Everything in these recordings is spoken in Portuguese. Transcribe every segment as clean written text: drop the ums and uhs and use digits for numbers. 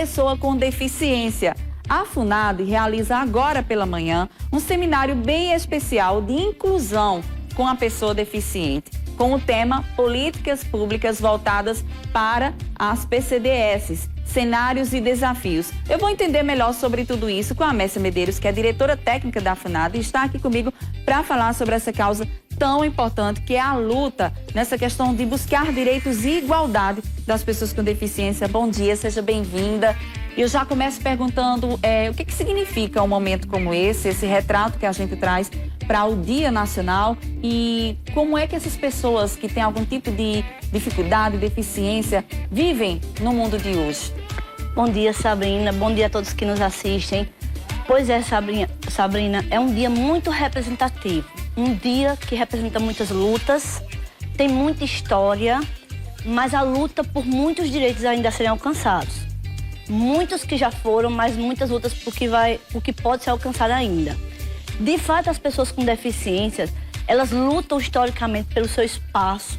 pessoa com deficiência. A FUNAD realiza agora pela manhã um seminário bem especial de inclusão com a pessoa deficiente, com o tema Políticas Públicas Voltadas para as PCDS, Cenários e Desafios. Eu vou entender melhor sobre tudo isso com a Mércia Medeiros, que é diretora técnica da FUNAD, e está aqui comigo para falar sobre essa causa tão importante, que é a luta nessa questão de buscar direitos e igualdade das pessoas com deficiência. Bom dia, seja bem-vinda. Eu já começo perguntando o que significa um momento como esse retrato que a gente traz para o Dia Nacional, e como é que essas pessoas que têm algum tipo de dificuldade, deficiência, vivem no mundo de hoje. Bom dia, Sabrina. Bom dia a todos que nos assistem. Pois é, Sabrina, é um dia muito representativo. Um dia que representa muitas lutas, tem muita história, mas a luta por muitos direitos ainda a serem alcançados. Muitos que já foram, mas muitas lutas por que pode ser alcançado ainda. De fato, as pessoas com deficiências, elas lutam historicamente pelo seu espaço,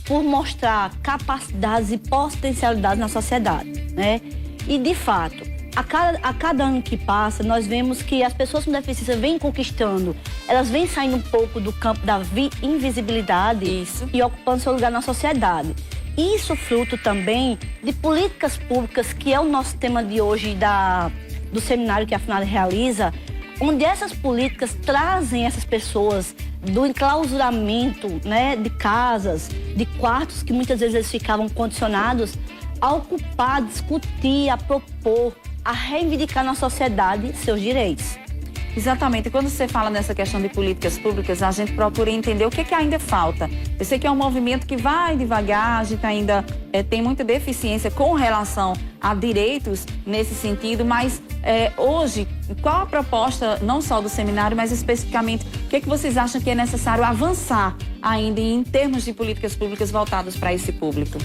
por mostrar capacidades e potencialidades na sociedade, né? E, de fato, a cada ano que passa, nós vemos que as pessoas com deficiência vêm conquistando, elas vêm saindo um pouco do campo da invisibilidade e ocupando seu lugar na sociedade. Isso fruto também de políticas públicas, que é o nosso tema de hoje do seminário que a FUNAD realiza, onde essas políticas trazem essas pessoas do enclausuramento, né, de casas, de quartos que muitas vezes eles ficavam condicionados, a ocupar, a discutir, a propor, a reivindicar na sociedade seus direitos. Exatamente. Quando você fala nessa questão de políticas públicas, a gente procura entender o que ainda falta. Eu sei que é um movimento que vai devagar, a gente ainda tem muita deficiência com relação a direitos nesse sentido, mas hoje, qual a proposta, não só do seminário, mas especificamente, o que vocês acham que é necessário avançar ainda em termos de políticas públicas voltadas para esse público?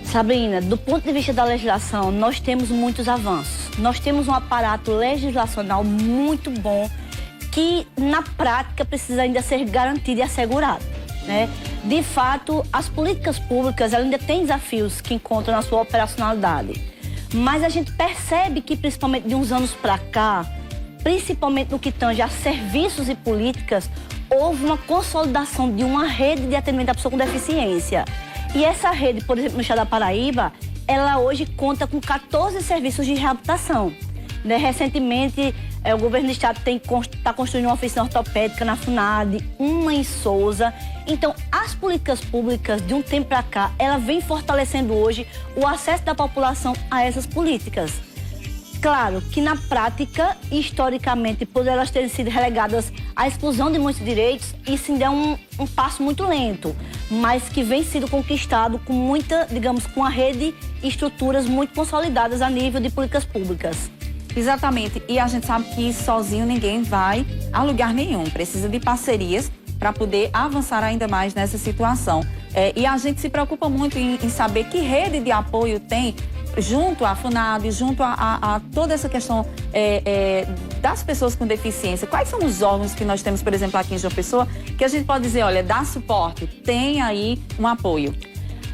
Sabrina, do ponto de vista da legislação, nós temos muitos avanços. Nós temos um aparato legislacional muito bom que, na prática, precisa ainda ser garantido e assegurado, né? De fato, as políticas públicas ainda têm desafios que encontram na sua operacionalidade. Mas a gente percebe que, principalmente de uns anos para cá, principalmente no que tange a serviços e políticas, houve uma consolidação de uma rede de atendimento à pessoa com deficiência. E essa rede, por exemplo, no estado da Paraíba, ela hoje conta com 14 serviços de reabilitação, né? Recentemente, o governo do estado está construindo uma oficina ortopédica na FUNAD, uma em Souza. Então, as políticas públicas, de um tempo para cá, ela vem fortalecendo hoje o acesso da população a essas políticas. Claro que na prática, historicamente, por elas terem sido relegadas à exclusão de muitos direitos, isso ainda é um passo muito lento, mas que vem sendo conquistado com muita, digamos, com a rede e estruturas muito consolidadas a nível de políticas públicas. Exatamente, e a gente sabe que sozinho ninguém vai a lugar nenhum, precisa de parcerias para poder avançar ainda mais nessa situação. E a gente se preocupa muito em saber que rede de apoio tem junto à FUNAD, junto a toda essa questão das pessoas com deficiência. Quais são os órgãos que nós temos, por exemplo, aqui em João Pessoa, que a gente pode dizer, olha, dá suporte, tem aí um apoio?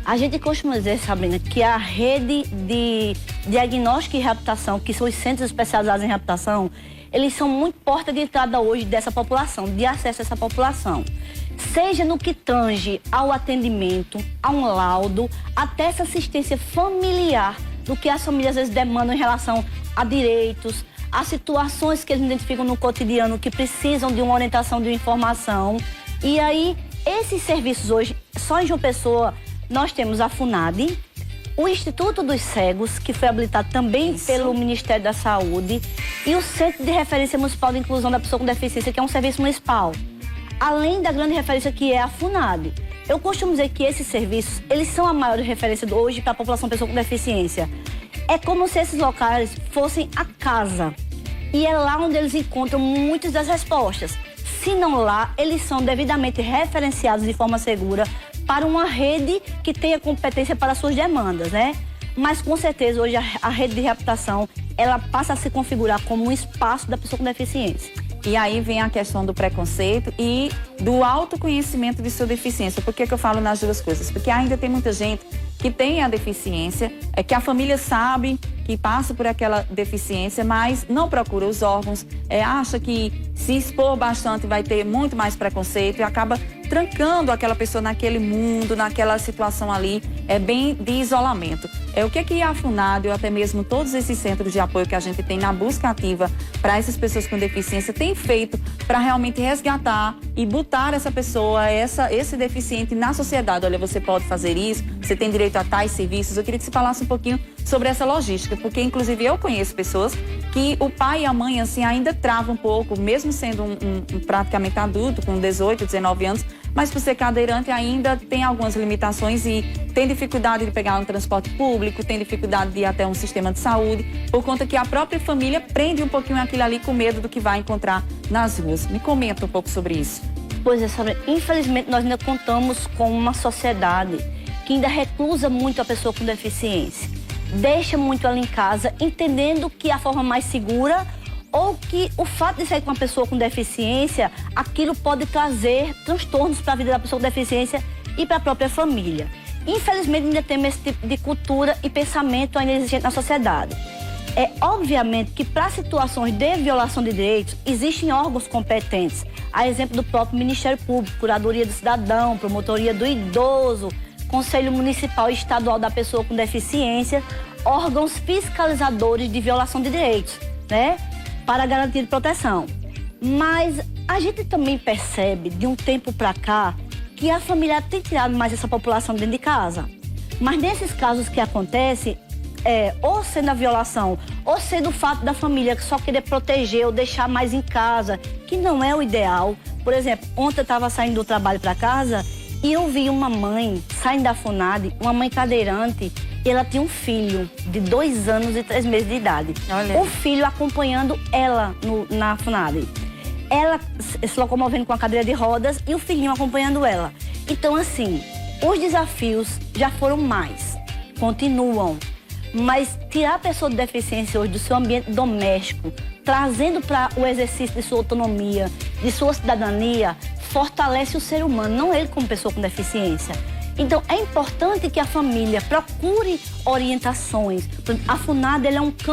A gente costuma dizer, Sabrina, que a rede de diagnóstico e reabilitação, que são os centros especializados em reabilitação, eles são muito porta de entrada hoje dessa população, de acesso a essa população. Seja no que tange ao atendimento, a um laudo, até essa assistência familiar, do que as famílias às vezes demandam em relação a direitos, a situações que eles identificam no cotidiano que precisam de uma orientação, de uma informação. E aí, esses serviços hoje, só em João Pessoa, nós temos a FUNAD, o Instituto dos Cegos, que foi habilitado também pelo Ministério da Saúde, e o Centro de Referência Municipal de Inclusão da Pessoa com Deficiência, que é um serviço municipal. Além da grande referência que é a FUNAD. Eu costumo dizer que esses serviços, eles são a maior referência hoje para a população pessoa com deficiência. É como se esses locais fossem a casa. E é lá onde eles encontram muitas das respostas. Se não lá, eles são devidamente referenciados de forma segura para uma rede que tenha competência para suas demandas, né? Mas com certeza hoje a rede de reabilitação, ela passa a se configurar como um espaço da pessoa com deficiência. E aí vem a questão do preconceito e do autoconhecimento de sua deficiência. Por que eu falo nas duas coisas? Porque ainda tem muita gente que tem a deficiência, que a família sabe que passa por aquela deficiência, mas não procura os órgãos, acha que se expor bastante vai ter muito mais preconceito e acaba trancando aquela pessoa naquele mundo, naquela situação ali, bem de isolamento. O que a FUNAD, ou até mesmo todos esses centros de apoio que a gente tem na busca ativa para essas pessoas com deficiência, tem feito para realmente resgatar e botar essa pessoa, esse deficiente na sociedade? Olha, você pode fazer isso, você tem direito a tais serviços. Eu queria que você falasse um pouquinho sobre essa logística, porque inclusive eu conheço pessoas que o pai e a mãe assim ainda travam um pouco, mesmo sendo um praticamente adulto, com 18, 19 anos, mas por ser cadeirante ainda tem algumas limitações e tem dificuldade de pegar um transporte público, tem dificuldade de ir até um sistema de saúde, por conta que a própria família prende um pouquinho aquilo ali com medo do que vai encontrar nas ruas. Me comenta um pouco sobre isso. Pois é, Sabrina, infelizmente nós ainda contamos com uma sociedade que ainda reclusa muito a pessoa com deficiência. Deixa muito ela em casa, entendendo que a forma mais segura ou que o fato de sair com uma pessoa com deficiência, aquilo pode trazer transtornos para a vida da pessoa com deficiência e para a própria família. Infelizmente, ainda temos esse tipo de cultura e pensamento ainda existente na sociedade. Obviamente que para situações de violação de direitos, existem órgãos competentes. A exemplo do próprio Ministério Público, Curadoria do Cidadão, Promotoria do Idoso, Conselho Municipal e Estadual da Pessoa com Deficiência, órgãos fiscalizadores de violação de direitos, né? Para garantir proteção. Mas a gente também percebe, de um tempo para cá, que a família tem tirado mais essa população dentro de casa. Mas nesses casos que acontecem, ou sendo a violação, ou sendo o fato da família só querer proteger ou deixar mais em casa, que não é o ideal. Por exemplo, ontem eu estava saindo do trabalho para casa e eu vi uma mãe saindo da FUNAD, uma mãe cadeirante, e ela tinha um filho de 2 anos e 3 meses de idade. Olha. O filho acompanhando ela na FUNAD. Ela se locomovendo com a cadeira de rodas e o filhinho acompanhando ela. Então, assim, os desafios já foram mais, continuam. Mas tirar a pessoa de deficiência hoje do seu ambiente doméstico, trazendo para o exercício de sua autonomia, de sua cidadania, fortalece o ser humano, não ele como pessoa com deficiência. Então, é importante que a família procure orientações. A FUNAD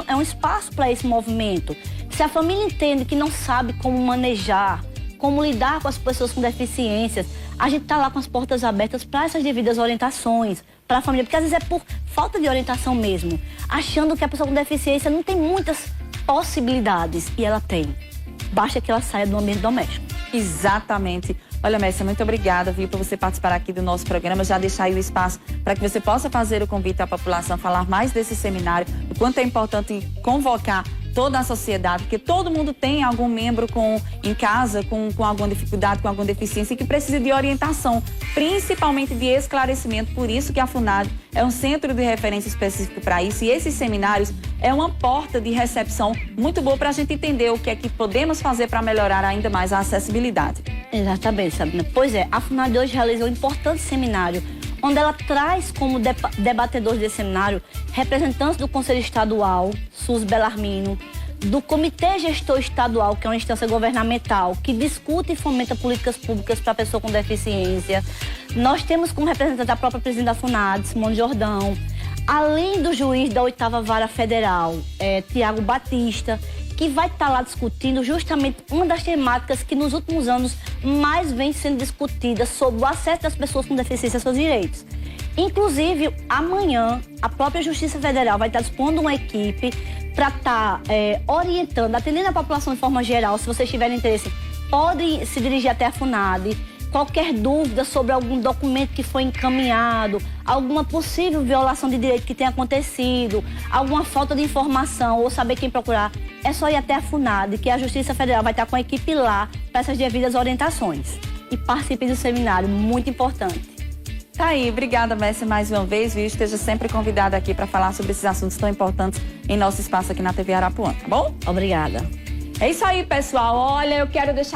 é um espaço para esse movimento. Se a família entende que não sabe como manejar, como lidar com as pessoas com deficiências, a gente está lá com as portas abertas para essas devidas orientações para a família. Porque às vezes é por falta de orientação mesmo, achando que a pessoa com deficiência não tem muitas possibilidades. E ela tem. Basta que ela saia do ambiente doméstico. Exatamente. Olha, Messia, muito obrigada, viu, por você participar aqui do nosso programa. Já deixar aí o espaço para que você possa fazer o convite à população, falar mais desse seminário, o quanto é importante convocar toda a sociedade, porque todo mundo tem algum membro em casa com alguma dificuldade, com alguma deficiência e que precisa de orientação, principalmente de esclarecimento. Por isso que a FUNAD é um centro de referência específico para isso, e esses seminários é uma porta de recepção muito boa para a gente entender o que é que podemos fazer para melhorar ainda mais a acessibilidade. Exatamente, Sabrina. Pois é, a FUNAD hoje realizou um importante seminário, onde ela traz como debatedores desse seminário representantes do Conselho Estadual, SUS Belarmino, do Comitê Gestor Estadual, que é uma instância governamental que discute e fomenta políticas públicas para a pessoa com deficiência. Nós temos como representante a própria presidente da FUNAD, Simone Jordão, além do juiz da 8ª Vara Federal, Tiago Batista, que vai estar lá discutindo justamente uma das temáticas que nos últimos anos mais vem sendo discutida sobre o acesso das pessoas com deficiência aos seus direitos. Inclusive, amanhã, a própria Justiça Federal vai estar dispondo uma equipe para estar orientando, atendendo a população de forma geral. Se vocês tiverem interesse, podem se dirigir até a FUNAD. Qualquer dúvida sobre algum documento que foi encaminhado, alguma possível violação de direito que tenha acontecido, alguma falta de informação ou saber quem procurar, é só ir até a FUNAD, que a Justiça Federal vai estar com a equipe lá para essas devidas orientações. E participem do seminário, muito importante. Tá aí, obrigada, Messia, mais uma vez, viu? Esteja sempre convidada aqui para falar sobre esses assuntos tão importantes em nosso espaço aqui na TV Arapuã, tá bom? Obrigada. É isso aí, pessoal. Olha, eu quero deixar